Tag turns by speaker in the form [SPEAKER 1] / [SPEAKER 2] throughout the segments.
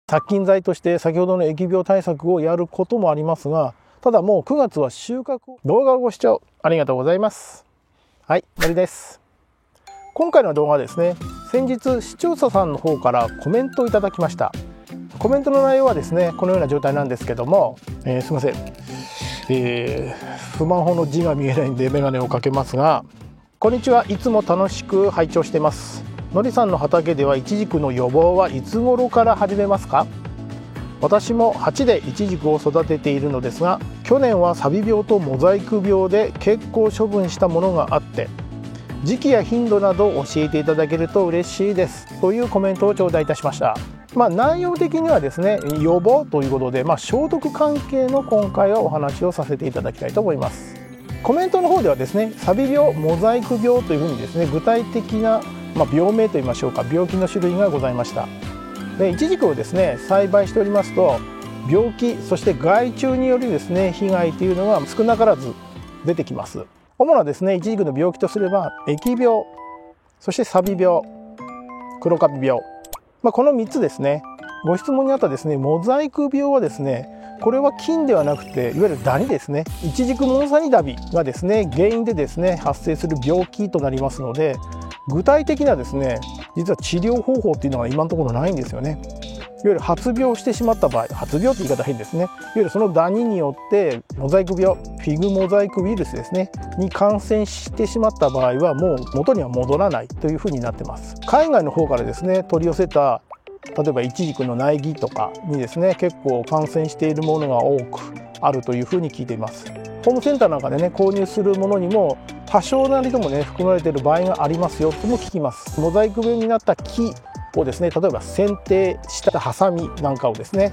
[SPEAKER 1] 殺菌剤として先ほどの疫病対策をやることもありますが、ただもう9月は収穫。動画をご視聴ありがとうございます。はい、森です。今回の動画はですね、先日視聴者さんの方からコメントをいただきました。コメントの内容はですね、このような状態なんですけども、すいません、スマホの字が見えないんでメガネをかけますが、こんにちは、いつも楽しく拝聴しています。のりさんの畑ではイチジクの予防はいつ頃から始めますか？私も鉢でイチジクを育てているのですが、去年はサビ病とモザイク病で結構処分したものがあって、時期や頻度など教えていただけると嬉しいですというコメントを頂戴いたしました。内容的にはですね、予防ということで、消毒関係の今回はお話をさせていただきたいと思います。コメントの方ではですね、サビ病、モザイク病というふうにですね、具体的な、病名といいましょうか、病気の種類がございました。で、イチジクをですね、栽培しておりますと、病気、そして害虫によるですね、被害というのが少なからず出てきます。主なですね、イチジクの病気とすれば、疫病、そしてサビ病、黒カビ病、この3つですね。ご質問にあったですね、モザイク病はですね、これは菌ではなくて、いわゆるダニですね、イチジクモノサニダビがですね、原因でですね、発生する病気となりますので、具体的なですね、実は治療方法っていうのは今のところないんですよね。いわゆる発病してしまった場合、発病って言い方変ですね。いわゆるそのダニによってモザイク病、フィグモザイクウイルスですね、に感染してしまった場合はもう元には戻らないというふうになってます。海外の方からですね、取り寄せた例えばイチジクの苗木とかにですね、結構感染しているものが多くあるというふうに聞いています。ホームセンターなんかでね、購入するものにも多少なりともね、含まれている場合がありますよとも聞きます。モザイク病になった木をですね、例えば剪定したハサミなんかをですね、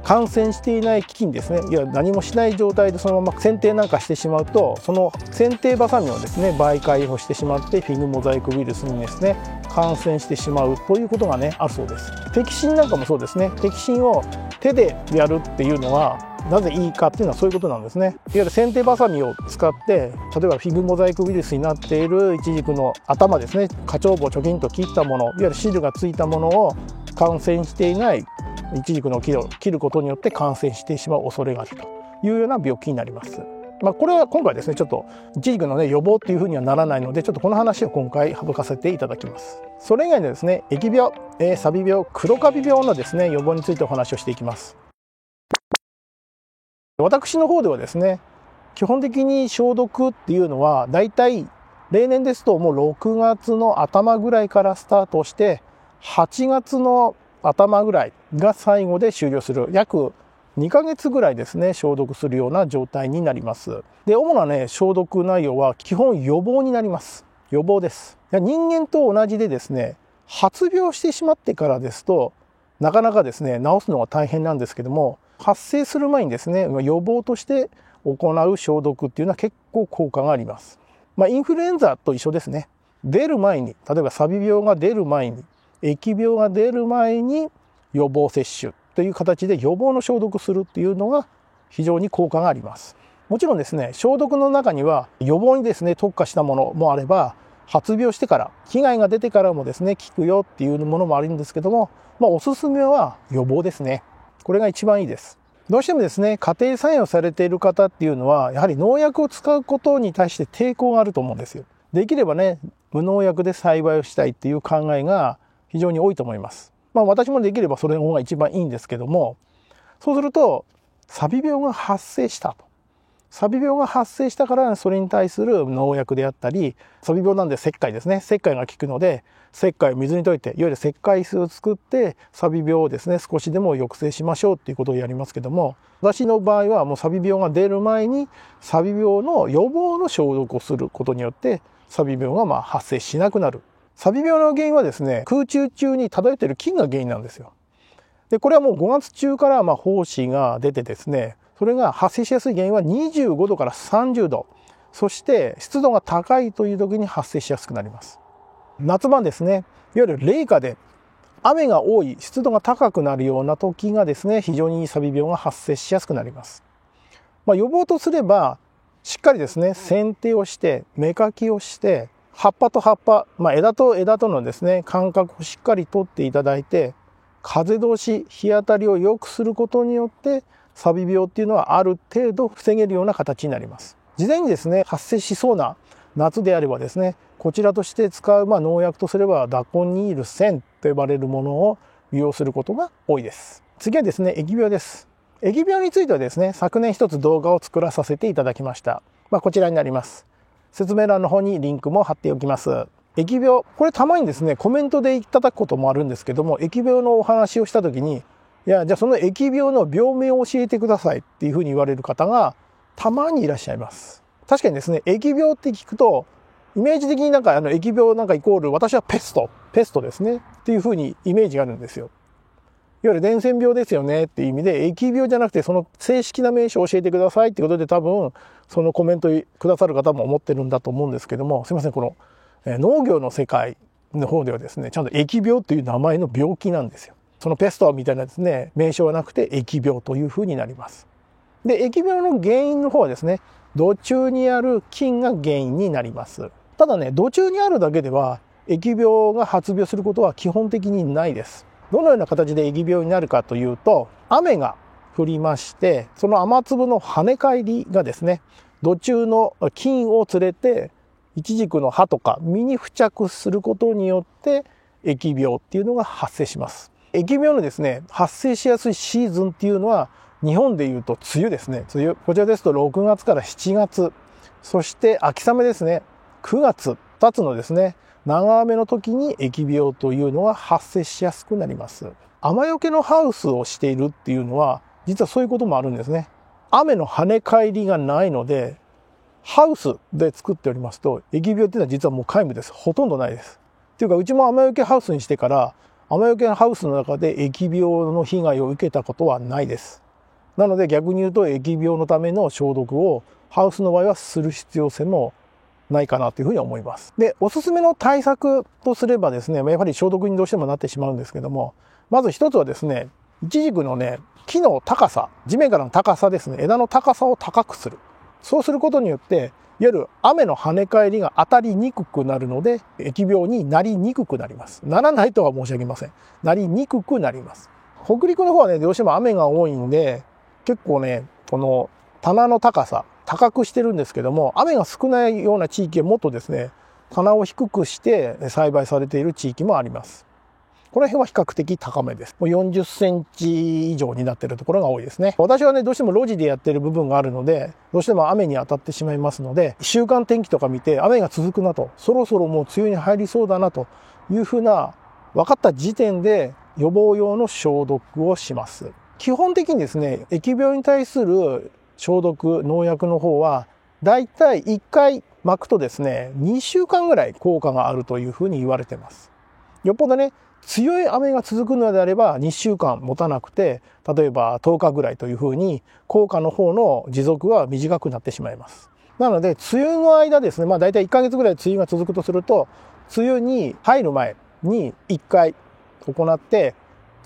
[SPEAKER 1] 感染していない木にですね、いや何もしない状態でそのまま剪定なんかしてしまうと、その剪定バサミをですね、媒介をしてしまってフィグモザイクウイルスにですね、感染してしまうということがね、あるそうです。摘心なんかもそうですね。摘心を手でやるっていうのはなぜいいかっていうのはそういうことなんですね。いわゆる剪定バサミを使って、例えばフィグモザイクウイルスになっているイチジクの頭ですね、花頂部をチョキンと切ったもの、いわゆる汁がついたものを感染していないイチジクの木を切ることによって感染してしまう恐れがあるというような病気になります。これは今回ですね、ちょっとイチジクのね、予防っていうふうにはならないので、ちょっとこの話を今回省かせていただきます。それ以外のですね、疫病、サビ病、黒カビ病のですね、予防についてお話をしていきます。私の方ではですね、基本的に消毒っていうのはだいたい例年ですともう6月の頭ぐらいからスタートして8月の頭ぐらいが最後で終了する、約2ヶ月ぐらいですね、消毒するような状態になります。で、主なね、消毒内容は基本予防になります。予防です。人間と同じでですね、発病してしまってからですとなかなかですね、治すのが大変なんですけども、発生する前にですね、予防として行う消毒っていうのは結構効果があります。インフルエンザと一緒ですね。出る前に、例えばサビ病が出る前に、疫病が出る前に予防接種という形で予防の消毒するっていうのが非常に効果があります。もちろんですね、消毒の中には予防にですね、特化したものもあれば、発病してから、被害が出てからもですね、効くよっていうものもあるんですけども、おすすめは予防ですね。これが一番いいです。どうしてもですね、家庭菜園をされている方っていうのは、やはり農薬を使うことに対して抵抗があると思うんですよ。できればね、無農薬で栽培をしたいっていう考えが非常に多いと思います。私もできればそれの方が一番いいんですけども、そうすると、サビ病が発生したと。サビ病が発生したからそれに対する農薬であったり、サビ病なんで石灰ですね、石灰が効くので石灰を水に溶いて、いわゆる石灰水を作ってサビ病をですね、少しでも抑制しましょうっていうことをやりますけども、私の場合はもうサビ病が出る前にサビ病の予防の消毒をすることによってサビ病が発生しなくなる。サビ病の原因はですね、空中中に漂っている菌が原因なんですよ。で、これはもう5月中から胞子が出てですね、それが発生しやすい原因は25度から30度、そして湿度が高いという時に発生しやすくなります。夏場ですね、いわゆる冷夏で雨が多い、湿度が高くなるような時がですね、非常にサビ病が発生しやすくなります。予防とすれば、しっかりですね、剪定をして、芽かきをして、葉っぱと葉っぱ、枝と枝とのですね、間隔をしっかり取っていただいて、風通し、日当たりを良くすることによって錆病っていうのはある程度防げるような形になります。事前にですね、発生しそうな夏であればですね、こちらとして使う農薬とすればダコニール1000と呼ばれるものを利用することが多いです。次はですね、疫病です。疫病についてはですね、昨年一つ動画を作らさせていただきました。こちらになります。説明欄の方にリンクも貼っておきます。疫病、これたまにですね、コメントでいただくこともあるんですけども、疫病のお話をした時に、じゃあその疫病の病名を教えてくださいっていうふうに言われる方がたまにいらっしゃいます。確かにですね、疫病って聞くと、イメージ的に疫病イコール、私はペストですねっていうふうにイメージがあるんですよ。いわゆる伝染病ですよねっていう意味で、疫病じゃなくてその正式な名称を教えてくださいってことで、多分そのコメントくださる方も思ってるんだと思うんですけども、すいません、この農業の世界の方ではですね、ちゃんと疫病という名前の病気なんですよ。そのペストみたいなですね、名称はなくて疫病というふうになります。で、疫病の原因の方はですね、土中にある菌が原因になります。ただね、土中にあるだけでは疫病が発病することは基本的にないです。どのような形で疫病になるかというと、雨が降りまして、その雨粒の跳ね返りがですね、土中の菌を連れて、イチジクの葉とか実に付着することによって疫病っていうのが発生します。疫病のですね、発生しやすいシーズンっていうのは、日本でいうと梅雨ですね。梅雨。こちらですと6月から7月。そして秋雨ですね。9月。2つのですね、長雨の時に疫病というのが発生しやすくなります。雨よけのハウスをしているっていうのは、実はそういうこともあるんですね。雨の跳ね返りがないので、ハウスで作っておりますと、疫病っていうのは実はもう皆無です。ほとんどないです。っていうか、うちも雨よけハウスにしてから、雨よけハウスの中で疫病の被害を受けたことはないです。なので逆に言うと、疫病のための消毒をハウスの場合はする必要性もないかなというふうに思います。で、おすすめの対策とすればですね、やはり消毒にどうしてもなってしまうんですけども、まず一つはですね、イチジクのね、木の高さ、地面からの高さですね、枝の高さを高くする。そうすることによって、いわゆる雨の跳ね返りが当たりにくくなるので、疫病になりにくくなります。ならないとは申し上げません。なりにくくなります。北陸の方はね、どうしても雨が多いんで、結構ね、この棚の高さ、高くしてるんですけども、雨が少ないような地域はもっとですね、棚を低くして栽培されている地域もあります。この辺は比較的高めです。もう40センチ以上になっているところが多いですね。私はね、どうしても路地でやってる部分があるので、どうしても雨に当たってしまいますので、週間天気とか見て雨が続くなと、そろそろもう梅雨に入りそうだなというふうな分かった時点で予防用の消毒をします。基本的にですね、疫病に対する消毒、農薬の方は、だいたい1回撒くとですね、2週間ぐらい効果があるというふうに言われています。よっぽどね、強い雨が続くのであれば2週間持たなくて、例えば10日ぐらいというふうに効果の方の持続は短くなってしまいます。なので、梅雨の間ですね、だいたい1ヶ月ぐらい梅雨が続くとすると、梅雨に入る前に1回行って、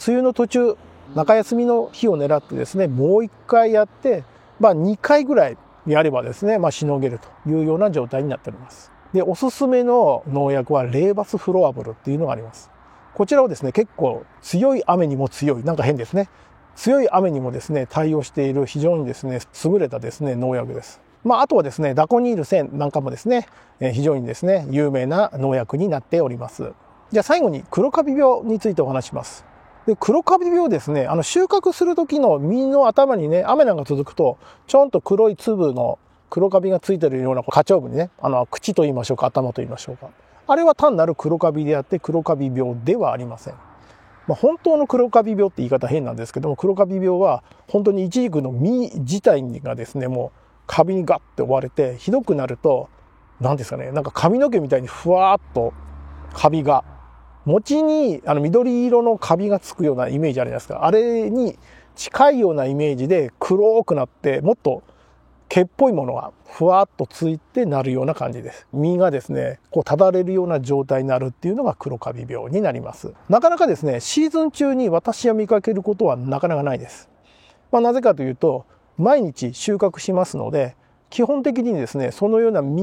[SPEAKER 1] 梅雨の途中、中休みの日を狙ってですね、もう1回やって、2回ぐらいやればですね、しのげるというような状態になっております。で、おすすめの農薬はレーバスフロアブルっていうのがあります。こちらはですね、結構強い雨にも強い、なんか変ですね。強い雨にもですね、対応している非常にですね、優れたですね、農薬です。あとはですね、ダコニール1000なんかもですね、非常にですね、有名な農薬になっております。じゃあ最後に黒カビ病についてお話します。で、黒カビ病ですね、収穫する時の実の頭にね、雨なんか続くと、ちょんと黒い粒の黒カビがついているような花鳥部にね、口と言いましょうか、頭と言いましょうか。あれは単なる黒カビであって黒カビ病ではありません。本当の黒カビ病って言い方変なんですけども、黒カビ病は本当にイチジクの実自体がですね、もうカビにガッて追われて、ひどくなると、何ですかね、なんか髪の毛みたいにふわーっとカビが、餅に緑色のカビがつくようなイメージあるじゃないですか。あれに近いようなイメージで黒くなって、もっと毛っぽいものがふわっとついてなるような感じです。実がですね、ただれるような状態になるっていうのが黒カビ病になります。なかなかですね、シーズン中に私が見かけることはなかなかないです。なぜかというと、毎日収穫しますので、基本的にですね、そのような実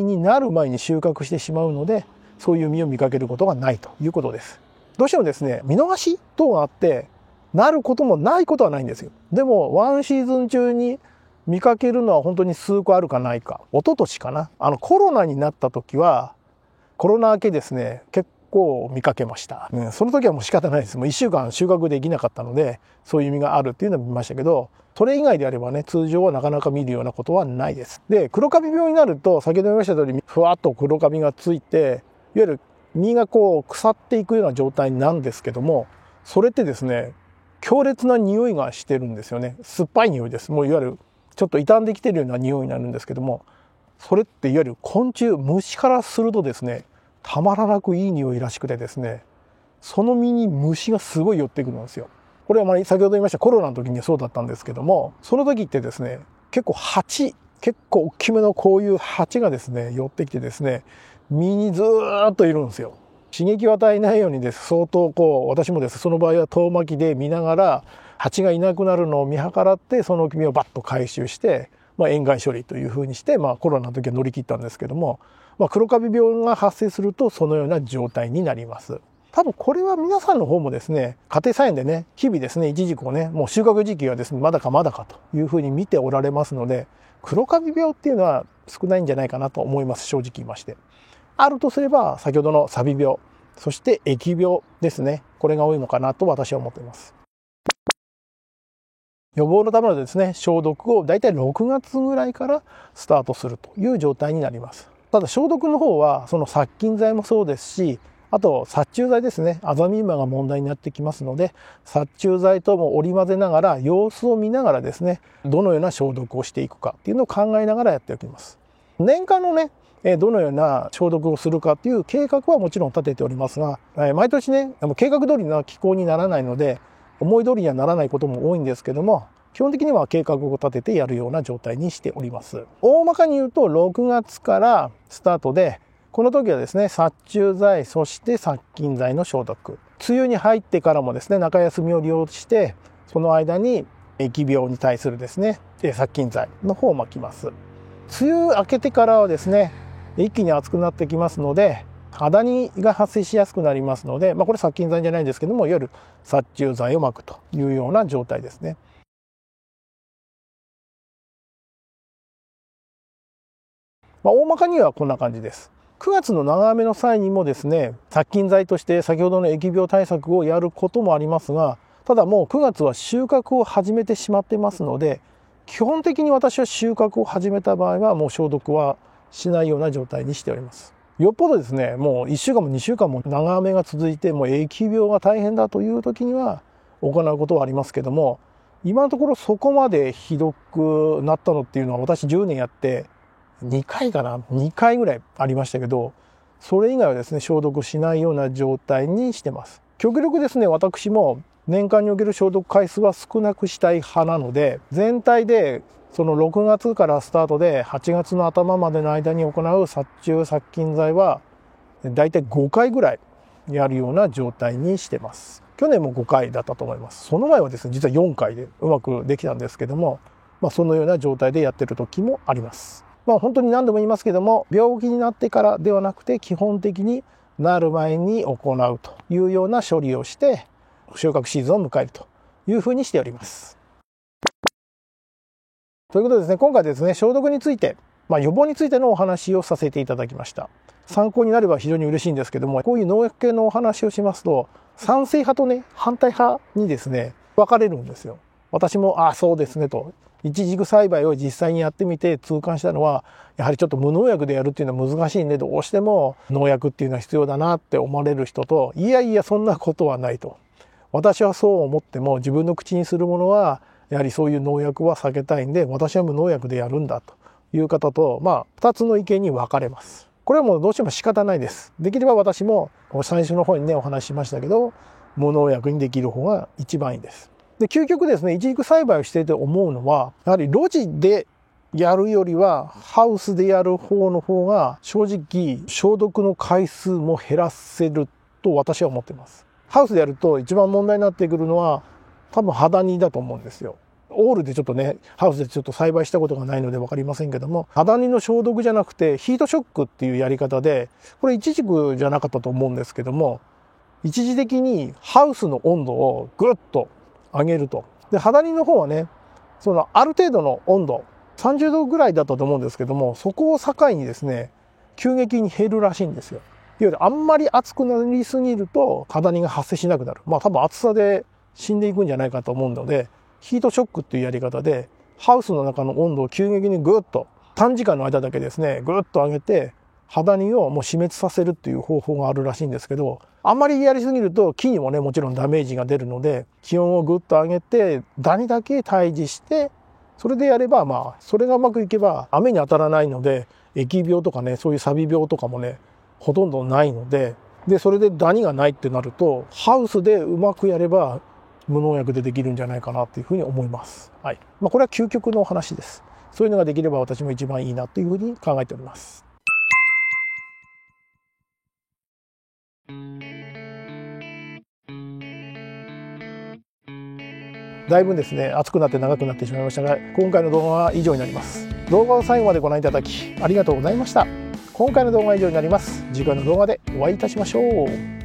[SPEAKER 1] になる前に収穫してしまうので、そういう実を見かけることがないということです。どうしてもですね、見逃し等があってなることもないことはないんですよ。でもワンシーズン中に見かけるのは本当に数個あるかないか。一昨年かな、コロナになった時はコロナ明けですね、結構見かけました、その時はもう仕方ないです。もう1週間収穫できなかったので、そういう意味があるっていうのを見ましたけど、それ以外であればね、通常はなかなか見るようなことはないです。で、黒カビ病になると、先ほど言いました通り、ふわっと黒カビがついて、いわゆる実がこう腐っていくような状態なんですけども、それってですね、強烈な匂いがしてるんですよね。酸っぱい匂いです。もういわゆるちょっと傷んできてるような匂いになるんですけども、それっていわゆる昆虫、虫からするとですね、たまらなくいい匂いらしくてですね、その実に虫がすごい寄ってくるんですよ。これは先ほど言いましたコロナの時にそうだったんですけども、その時ってですね、結構大きめのこういう蜂がですね、寄ってきてですね、実にずーっといるんですよ。刺激を与えないようにです、相当私もです、その場合は遠巻きで見ながら、蜂がいなくなるのを見計らって、その実をバッと回収して、塩害処理というふうにして、コロナの時は乗り切ったんですけども、黒カビ病が発生するとそのような状態になります。多分これは皆さんの方もですね、家庭菜園でね、日々ですね、イチジクをね、もう収穫時期はですね、まだかというふうに見ておられますので、黒カビ病っていうのは少ないんじゃないかなと思います、正直言いまして。あるとすれば、先ほどのサビ病、そして疫病ですね。これが多いのかなと私は思っています。予防のためのですね、消毒をだいたい6月ぐらいからスタートするという状態になります。ただ消毒の方は、その殺菌剤もそうですし、あと殺虫剤ですね、アザミウマが問題になってきますので、殺虫剤とも織り交ぜながら、様子を見ながらですね、どのような消毒をしていくかっていうのを考えながらやっておきます。年間のね、どのような消毒をするかっていう計画はもちろん立てておりますが、毎年ね、計画通りの気候にならないので、思い通りにはならないことも多いんですけども、基本的には計画を立ててやるような状態にしております。大まかに言うと6月からスタートで、この時はですね、殺虫剤、そして殺菌剤の消毒。梅雨に入ってからもですね、中休みを利用して、その間に疫病に対するですね、殺菌剤の方をまきます。梅雨明けてからはですね、一気に暑くなってきますので、ハダニが発生しやすくなりますので、これ殺菌剤じゃないんですけども、いわゆる殺虫剤をまくというような状態ですね。大まかにはこんな感じです。9月の長雨の際にもですね、殺菌剤として先ほどの疫病対策をやることもありますが、ただもう9月は収穫を始めてしまってますので、基本的に私は収穫を始めた場合はもう消毒はしないような状態にしております。よっぽどですね、もう1週間も2週間も長雨が続いて、もう疫病が大変だという時には行うことはありますけども、今のところそこまでひどくなったのっていうのは私10年やって2回かな、2回ぐらいありましたけど、それ以外はですね、消毒しないような状態にしてます。極力ですね、私も年間における消毒回数は少なくしたい派なので、全体でその6月からスタートで8月の頭までの間に行う殺虫殺菌剤はだいたい5回ぐらいやるような状態にしてます。去年も5回だったと思います。その前はですね、実は4回でうまくできたんですけども、そのような状態でやってる時もあります。本当に何度も言いますけども、病気になってからではなくて、基本的になる前に行うというような処理をして、収穫シーズンを迎えるというふうにしております。ということでですね、今回ですね、消毒について、予防についてのお話をさせていただきました。参考になれば非常に嬉しいんですけども、こういう農薬系のお話をしますと、賛成派とね、反対派にですね、分かれるんですよ。私も、そうですねと。イチジク栽培を実際にやってみて痛感したのは、やはりちょっと無農薬でやるっていうのは難しいんで、どうしても農薬っていうのは必要だなって思われる人と、いやいやそんなことはないと。私はそう思っても自分の口にするものはやはりそういう農薬は避けたいんで、私は無農薬でやるんだという方と、2つの意見に分かれます。これはもうどうしても仕方ないです。できれば私も最初の方にねお話ししましたけど、無農薬にできる方が一番いいです。で、究極ですね、イチジク栽培をしていて思うのは、やはり露地でやるよりはハウスでやる方の方が正直消毒の回数も減らせると私は思っています。ハウスでやると一番問題になってくるのは多分ハダニだと思うんですよ。オールでちょっとね、ハウスでちょっと栽培したことがないので分かりませんけども、ハダニの消毒じゃなくてヒートショックっていうやり方で、これイチジクじゃなかったと思うんですけども、一時的にハウスの温度をぐっと上げると。でハダニの方はね、そのある程度の温度30度ぐらいだったと思うんですけども、そこを境にですね急激に減るらしいんですよ。いわゆるあんまり暑くなりすぎるとハダニが発生しなくなる。多分暑さで死んでいくんじゃないかと思うので、ヒートショックっていうやり方でハウスの中の温度を急激にぐっと短時間の間だけですねぐっと上げてハダニをもう死滅させるっていう方法があるらしいんですけど、あんまりやりすぎると木にもねもちろんダメージが出るので、気温をぐっと上げてダニだけ退治して、それでやればそれがうまくいけば雨に当たらないので疫病とかねそういう錆病とかもねほとんどないので、それでダニがないってなるとハウスでうまくやれば無農薬でできるんじゃないかなっていうふうに思います。はい。これは究極のお話です。そういうのができれば私も一番いいなというふうに考えております。だいぶですね暑くなって長くなってしまいましたが、今回の動画は以上になります。動画を最後までご覧いただきありがとうございました。今回の動画は以上になります。次回の動画でお会いいたしましょう。